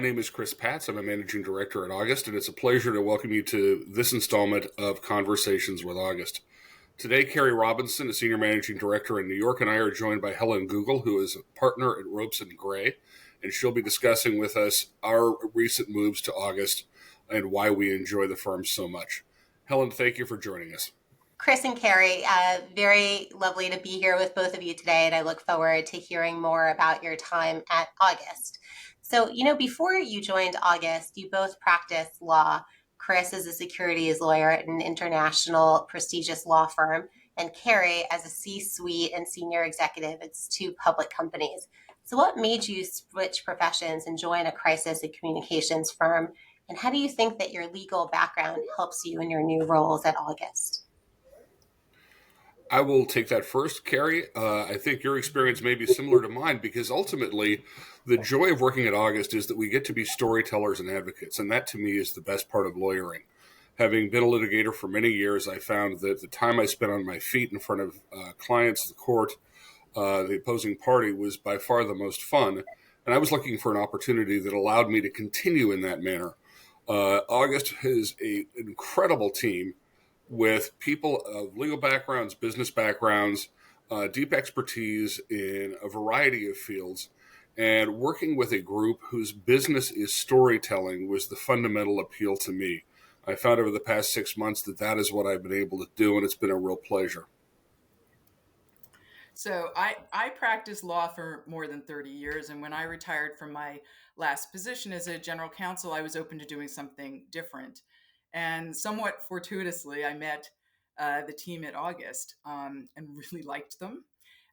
name is Chris Patz. I'm a managing director at August, and it's a pleasure to welcome you to this installment of Conversations with August. Today, Carrie Robinson, a senior managing director in New York, and I are joined by Helen Gugel, who is a partner at Ropes and Gray, and she'll be discussing with us our recent moves to August and why we enjoy the firm so much. Helen, thank you for joining us. Chris and Carrie, very lovely to be here with both of you today, and I look forward to hearing more about your time at August. So, before you joined August, you both practiced law. Chris is a securities lawyer at an international prestigious law firm, and Carrie as a C-suite and senior executive at two public companies. So what made you switch professions and join a crisis and communications firm? And how do you think that your legal background helps you in your new roles at August? I will take that first, Carrie. I think your experience may be similar to mine because ultimately the joy of working at August is that we get to be storytellers and advocates, and that to me is the best part of lawyering. Having been a litigator for many years, I found that the time I spent on my feet in front of clients, the court, the opposing party was by far the most fun, and I was looking for an opportunity that allowed me to continue in that manner. August is an incredible team with people of legal backgrounds, business backgrounds, deep expertise in a variety of fields, and working with a group whose business is storytelling was the fundamental appeal to me. I found over the past 6 months that is what I've been able to do, and it's been a real pleasure. So I practiced law for more than 30 years, and when I retired from my last position as a general counsel, I was open to doing something different. And somewhat fortuitously, I met the team at August and really liked them.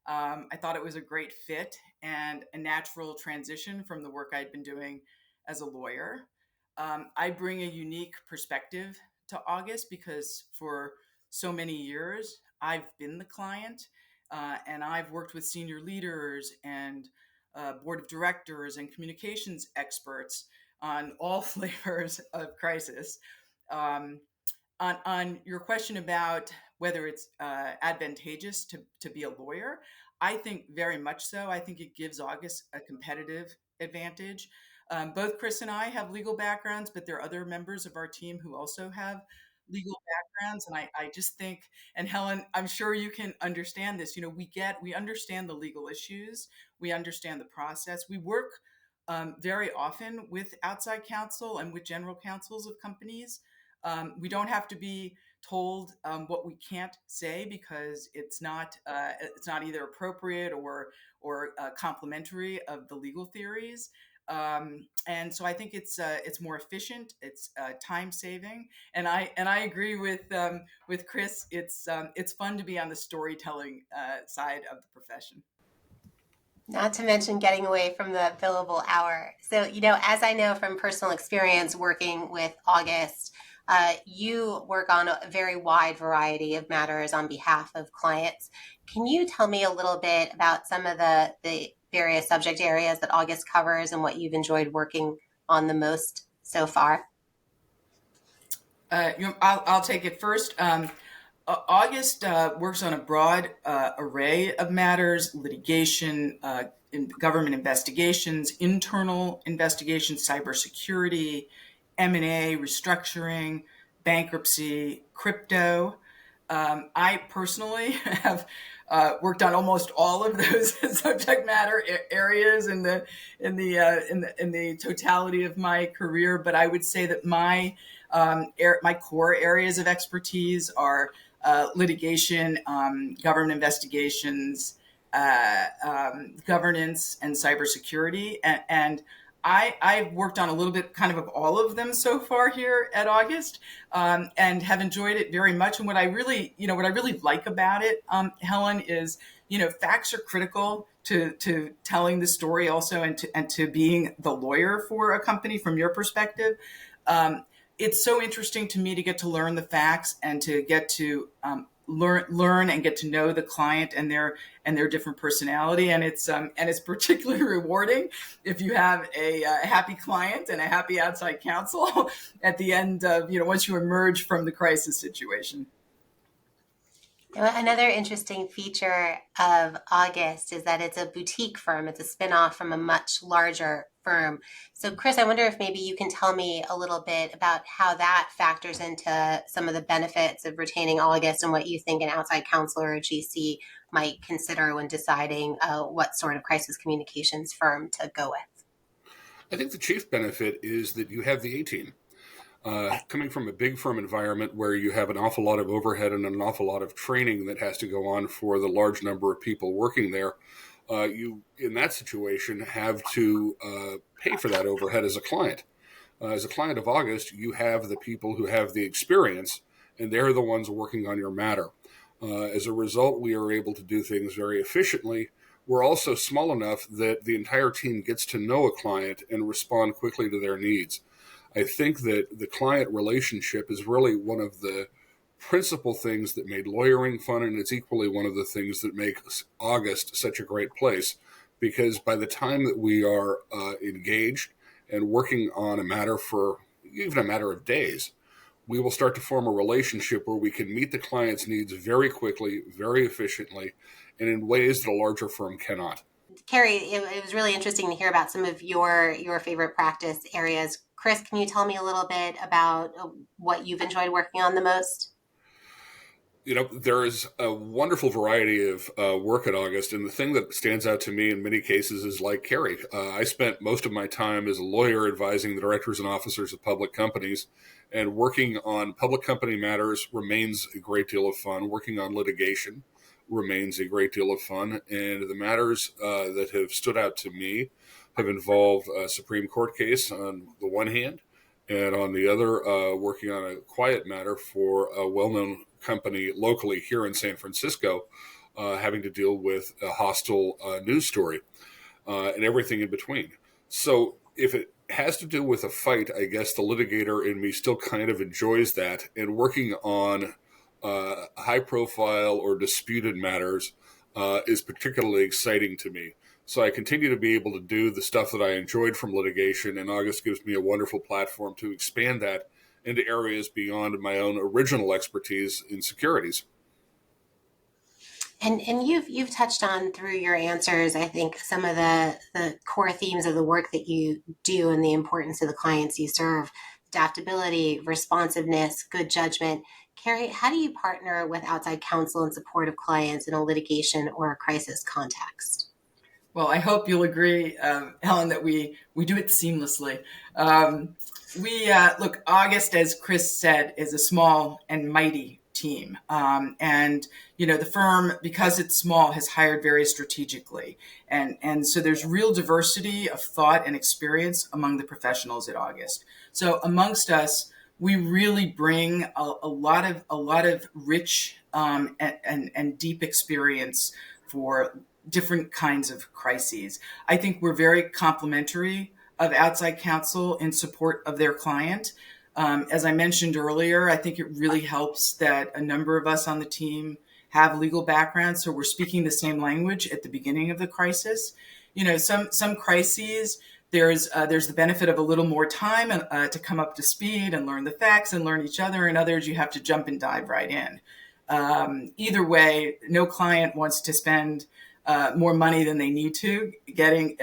I thought it was a great fit and a natural transition from the work I'd been doing as a lawyer. I bring a unique perspective to August because for so many years, I've been the client and I've worked with senior leaders and board of directors and communications experts on all flavors of crisis. On your question about whether it's advantageous to be a lawyer, I think very much so. I think it gives August a competitive advantage. Both Chris and I have legal backgrounds, but there are other members of our team who also have legal backgrounds. And I just think, and Helen, I'm sure you can understand this, we understand the legal issues. We understand the process. We work very often with outside counsel and with general counsels of companies. We don't have to be told what we can't say because it's not either appropriate or complementary of the legal theories. And so I think it's more efficient. It's time saving, and I agree with Chris. It's fun to be on the storytelling side of the profession. Not to mention getting away from the billable hour. So, as I know from personal experience working with August, you work on a very wide variety of matters on behalf of clients. Can you tell me a little bit about some of the various subject areas that August covers and what you've enjoyed working on the most so far? I'll take it first. August works on a broad array of matters: litigation, government investigations, internal investigations, cybersecurity, M&A, restructuring, bankruptcy, crypto. I personally have worked on almost all of those subject matter areas in the totality of my career. But I would say that my core areas of expertise are litigation, government investigations, governance, and cybersecurity. And I've worked on a little bit kind of all of them so far here at August, and have enjoyed it very much. And what I really like about it, Helen, is, facts are critical to telling the story also, and to being the lawyer for a company from your perspective. It's so interesting to me to get to learn the facts and to get to learn and get to know the client and their different personality, and it's particularly rewarding if you have a happy client and a happy outside counsel at the end of once you emerge from the crisis situation. Another interesting feature of August is that it's a boutique firm. It's a spinoff from a much larger firm. So, Chris, I wonder if maybe you can tell me a little bit about how that factors into some of the benefits of retaining August and what you think an outside counsel or a GC might consider when deciding what sort of crisis communications firm to go with. I think the chief benefit is that you have the A team. Coming from a big firm environment where you have an awful lot of overhead and an awful lot of training that has to go on for the large number of people working there, you, in that situation, have to pay for that overhead as a client. As a client of August, you have the people who have the experience, and they're the ones working on your matter. As a result, we are able to do things very efficiently. We're also small enough that the entire team gets to know a client and respond quickly to their needs. I think that the client relationship is really one of the principal things that made lawyering fun, and it's equally one of the things that makes August such a great place, because by the time that we are engaged and working on a matter for even a matter of days, we will start to form a relationship where we can meet the client's needs very quickly, very efficiently, and in ways that a larger firm cannot. Cari, it was really interesting to hear about some of your favorite practice areas. Chris, can you tell me a little bit about what you've enjoyed working on the most? There is a wonderful variety of work at August, and the thing that stands out to me in many cases is like Cari. I spent most of my time as a lawyer advising the directors and officers of public companies, and working on public company matters remains a great deal of fun. Working on litigation remains a great deal of fun, and the matters that have stood out to me have involved a Supreme Court case on the one hand, and on the other, working on a quiet matter for a well-known company locally here in San Francisco, having to deal with a hostile news story and everything in between. So if it has to do with a fight, I guess the litigator in me still kind of enjoys that. And working on high-profile or disputed matters is particularly exciting to me. So I continue to be able to do the stuff that I enjoyed from litigation, and August gives me a wonderful platform to expand that into areas beyond my own original expertise in securities. And you've touched on through your answers, I think, some of the core themes of the work that you do and the importance of the clients you serve: adaptability, responsiveness, good judgment. Cari, how do you partner with outside counsel in support of clients in a litigation or a crisis context? Well, I hope you'll agree, Helen, that we do it seamlessly. We look, August, as Chris said, is a small and mighty team, and the firm, because it's small, has hired very strategically, and so there's real diversity of thought and experience among the professionals at August. So amongst us, we really bring a lot of rich and deep experience for different kinds of crises. I think we're very complimentary of outside counsel in support of their client. As I mentioned earlier, I think it really helps that a number of us on the team have legal backgrounds, so we're speaking the same language at the beginning of the crisis. Some crises, there's the benefit of a little more time to come up to speed and learn the facts and learn each other, and others you have to jump and dive right in. Either way, no client wants to spend more money than they need to getting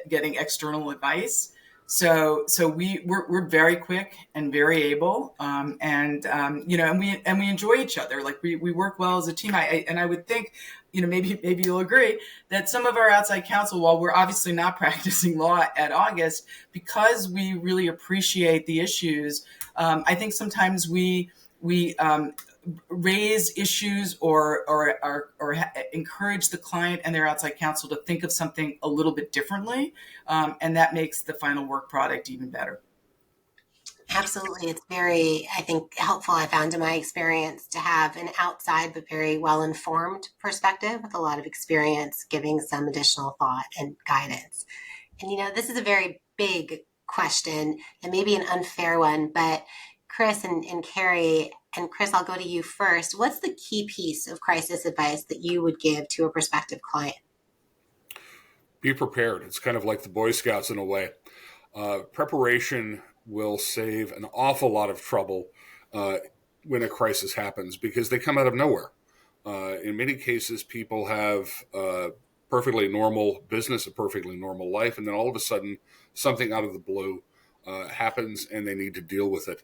external advice. So we're very quick and very able, and we enjoy each other. Like we work well as a team. I would think, maybe you'll agree that some of our outside counsel, while we're obviously not practicing law at August, because we really appreciate the issues, I think sometimes we raise issues or encourage the client and their outside counsel to think of something a little bit differently, and that makes the final work product even better. Absolutely. It's very, I think, helpful, I found in my experience, to have an outside but very well-informed perspective with a lot of experience giving some additional thought and guidance. And this is a very big question and maybe an unfair one, but Chris and Cari, and Chris, I'll go to you first. What's the key piece of crisis advice that you would give to a prospective client? Be prepared. It's kind of like the Boy Scouts in a way. Preparation will save an awful lot of trouble when a crisis happens, because they come out of nowhere. In many cases, people have perfectly normal business, a perfectly normal life, and then all of a sudden something out of the blue happens and they need to deal with it.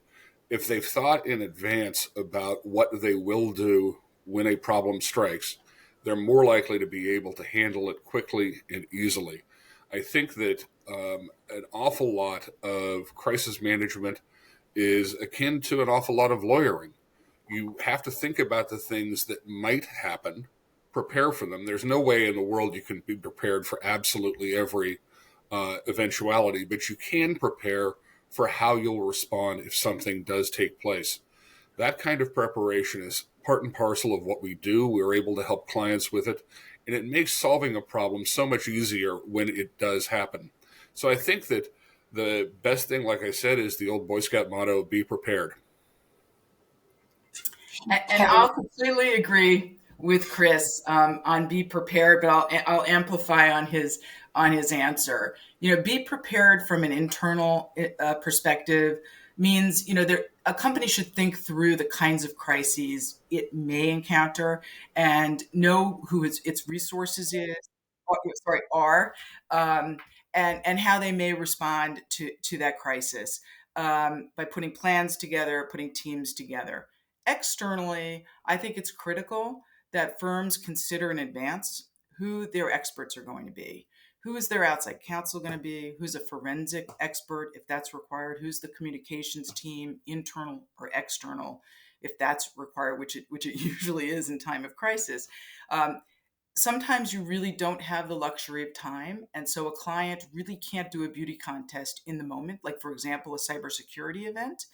If they've thought in advance about what they will do when a problem strikes, they're more likely to be able to handle it quickly and easily. I think that an awful lot of crisis management is akin to an awful lot of lawyering. You have to think about the things that might happen, prepare for them. There's no way in the world you can be prepared for absolutely every eventuality, but you can prepare for how you'll respond if something does take place. That kind of preparation is part and parcel of what we do. We're able to help clients with it, and it makes solving a problem so much easier when it does happen. So I think that the best thing, like I said, is the old Boy Scout motto, be prepared. And I'll completely agree with Chris on be prepared, but I'll amplify on his answer. Be prepared from an internal perspective means a company should think through the kinds of crises it may encounter and know who its resources are, and how they may respond to that crisis by putting plans together, putting teams together. Externally, I think it's critical that firms consider in advance who their experts are going to be. Who is their outside counsel going to be? Who's a forensic expert if that's required? Who's the communications team, internal or external, if that's required, which it usually is in time of crisis. Sometimes you really don't have the luxury of time. And so a client really can't do a beauty contest in the moment. Like, for example, a cybersecurity event.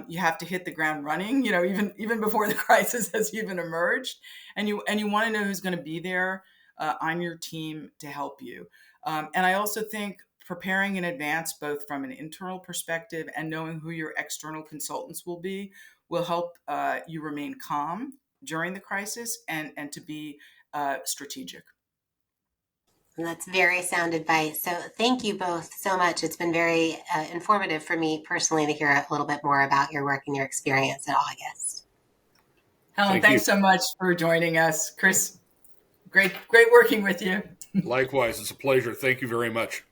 You have to hit the ground running, even before the crisis has even emerged. And you want to know who's going to be there on your team to help you. And I also think preparing in advance, both from an internal perspective and knowing who your external consultants will be, will help you remain calm during the crisis and to be strategic. And that's very sound advice. So thank you both so much. It's been very informative for me personally to hear a little bit more about your work and your experience at August. Helen, Thank you. thanks so much for joining us. Chris, great working with you. Likewise, it's a pleasure. Thank you very much.